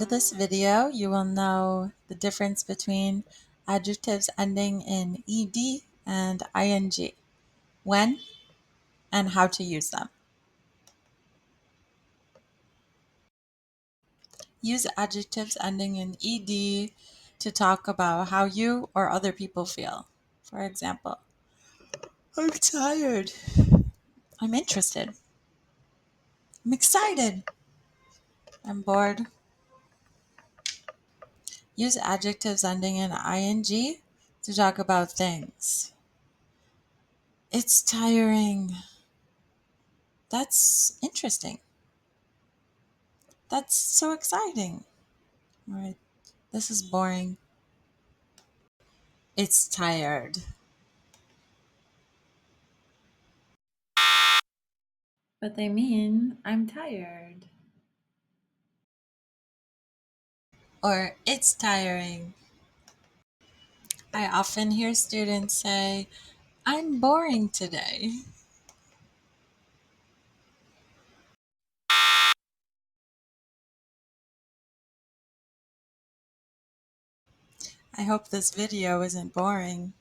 of this video, you will know the difference between adjectives ending in ed and ing, when and how to use them. Use adjectives ending in ed to talk about how you or other people feel. For example, I'm tired. I'm interested. I'm excited. I'm bored. Use adjectives ending in ing to talk about things. It's tiring. That's interesting. That's so exciting. All right, this is boring. It's tired. But they mean I'm tired. Or it's tiring. I often hear students say, I'm boring today. I hope this video isn't boring.